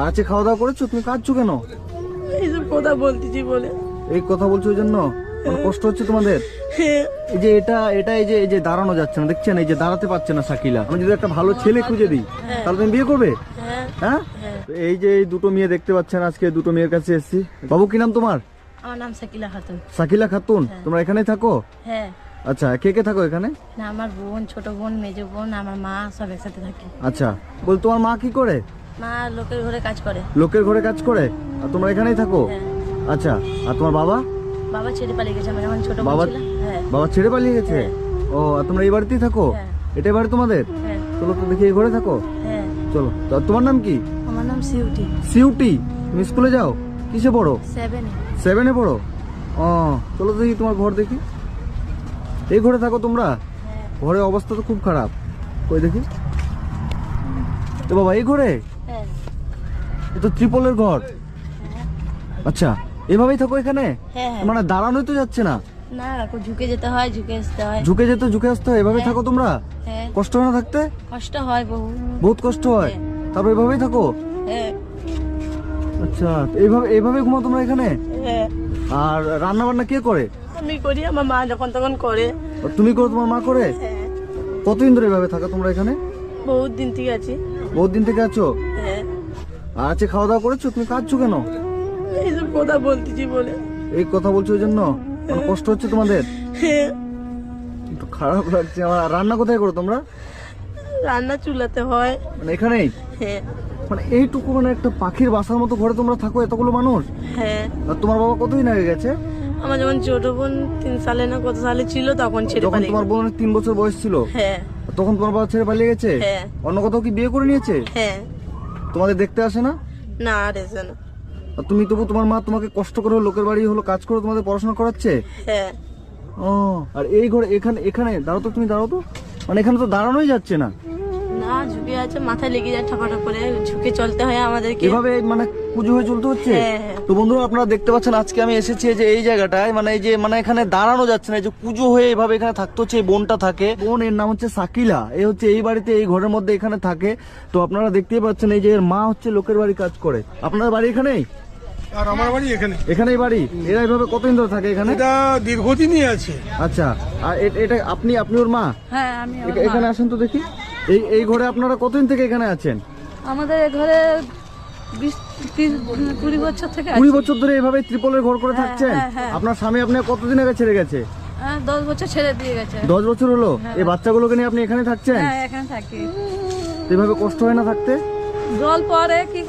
আচ্ছা, খাওয়া দাওয়া করেছো? তুমি কাঁদছো কেন? এইসব কথা বলতেছি বলে। এই কথা বলছো ওই জন্য কষ্ট হচ্ছে তোমাদের? এই যে এই যে দাঁড়ানো যাচ্ছে না, দেখছেন? এই যে দাঁড়াতে পারছে না শাকিলা। আমি যদি একটা ভালো ছেলে খুঁজে দিই তাহলে তুমি বিয়ে করবে? হ্যাঁ। এই যে এই দুটো মেয়ে দেখতে পাচ্ছেন, আজকে দুটো মেয়ের কাছে এসেছি। বাবু, কি নাম তোমার? আমার নাম শাকিলা খাতুন। শাকিলা খাতুন, তোমরা এখানেই থাকো? হ্যাঁ। আচ্ছা, কে কে থাকো এখানে? না, আমার বোন, ছোট বোন, মেজো বোন, আমার মা সব একসাথে থাকি। আচ্ছা, বল তোমার মা কি করে? মা লোকের ঘরে কাজ করে। লোকের ঘরে কাজ করে, আর তোমরা এখানেই থাকো? হ্যাঁ। আচ্ছা, আর তোমার বাবা? বাবা ছেড়ে পালিয়ে গেছে আমি যখন ছোট বোন বাবা ছিলাম। হ্যাঁ। বাবা ছেড়ে পালিয়ে গেছে? ও, আর তোমরা এই বাড়িতেই থাকো? হ্যাঁ। এটাই বাড়ি তোমাদের? হ্যাঁ। চলো তো দেখি, এই ঘরে থাকো। হ্যাঁ। চলো। তো তোমার নাম কি? আমার নাম সিউটি। সিউটি। তুমি স্কুলে যাও? কিসে পড়ো? 7 এ। 7-এ পড়ো? ও, চলো তো দেখি তোমার ঘর দেখি। এই ঘরে থাকো তোমরা? হ্যাঁ। ঘরের অবস্থা তো খুব খারাপ। কই দেখি। তো বাবা, এই ঘরে? হ্যাঁ। এ তো ত্রিপলের ঘর। আচ্ছা, এভাবেই থাকো এখানে? হ্যাঁ। মানে দাঁড়ানোই তো যাচ্ছে না। না, ঝুঁকে যেতে হয়, ঝুঁকে আসতে হয়। ঝুঁকে যেতে ঝুঁকে আসতে হয়, এভাবে থাকো তোমরা? হ্যাঁ। কষ্ট হয় না থাকতে? কষ্ট হয় বহু। বহুত কষ্ট হয়। তারপর এভাবেই থাকো? হ্যাঁ। আচ্ছা, এইভাবে ঘুমাও তোমরা এখানে? হ্যাঁ। আর রান্না বান্না কে করে? আমি করি, আমার মা যখন তখন করে। আর তুমি করো, তোমার মা করে? হ্যাঁ। কতদিন ধরে এভাবে থাকো তোমরা এখানে? বহুত দিন থেকে আছি। বহুত দিন থেকে আছো? হ্যাঁ। আচ্ছা, খাওয়া দাওয়া করেছো? তুমি কাঁদছো কেন? এইসব কথা বলতেছি বলে। এই কথা বলছো ওই জন্য কষ্ট হচ্ছে তোমাদের? হ্যাঁ। একটু খারাপ লাগছে আমার। রান্না কোথায় করো তোমরা? রান্না চুলাতে হয়। মানে এখানেই? হ্যাঁ। মানে এইটুকু, মানে একটা পাখির বাসার মতো ঘরে তোমরা থাকো, এতগুলো মানুষ? হ্যাঁ। আর তোমার বাবা কতদিন আগে গেছে? আমার যখন ছোট বোন 3 সালে না কত সালে ছিল তখন ছেড়ে যখন পালিয়ে তোমার গেছে। বোনের 3 বছর বয়স ছিল? হ্যাঁ। তখন তোমার বাবা ছেড়ে পালিয়ে গেছে? হ্যাঁ। অন্য কোথাও কি বিয়ে করে নিয়েছে? হ্যাঁ। তোমাদের দেখতে আসে না? না, আর এসে না। আর তুমি তবু, তোমার মা তোমাকে কষ্ট করে লোকের বাড়ি হলো কাজ করে তোমাদের পড়াশোনা করাচ্ছে? হ্যাঁ। ও, আর এই ঘরে এখানে দাঁড়াও তো, তুমি দাঁড়াও তো। মানে এখানে তো দাঁড়ানোই যাচ্ছে না। না, ঝুঁকে আছে, মাথায় লেগে যায় ঠকাঠক করে, ঝুঁকে চলতে হয় আমাদেরকে। এভাবে মানে কুজো হয়ে চলতে হচ্ছে? হ্যাঁ। তো বন্ধুরা, আপনারা দেখতে পাচ্ছেন আজকে আমি এসেছি এই যে এই জায়গাটায়, মানে এই যে মানে এখানে দাঁড়ানো যাচ্ছে না, এই যে কুজো হয়ে এভাবে এখানে থাকতে হচ্ছে। এই বোনটা থাকে, বোন, এর নাম হচ্ছে শাকিলা। এই হচ্ছে এই বাড়িতে, এই ঘরের মধ্যে এখানে থাকে। তো আপনারা দেখতেই পাচ্ছেন এই যে এর মা হচ্ছে লোকের বাড়ি কাজ করে। আপনার বাড়ি এখানেই? আর আমার বাড়ি এখানে। এখানেই বাড়ি? এরা এইভাবে কতদিন ধরে থাকে এখানে? এটা দীর্ঘদিনই আছে। আচ্ছা, আর এটা আপনি ওর মা? হ্যাঁ, আমি এখানে আসেন তো দেখি। এই ঘরে আপনারা কতদিন থেকে এখানে আছেন? আমাদের ঘরে 20-20 বছর থেকে 20 বছর ধরে এইভাবে ত্রিপলের ঘর করে থাকছেন? হ্যাঁ। আপনার স্বামী আপনার কতদিন আগে ছেড়ে গেছে? 10 বছর ছেড়ে দিয়ে গেছে। 10 বছর হলো? এই বাচ্চাগুলোকে নিয়ে আপনি এখানে থাকছেন? হ্যাঁ, এখানে থাকি। তো এভাবে কষ্ট হয় না থাকতে? জল পরে কি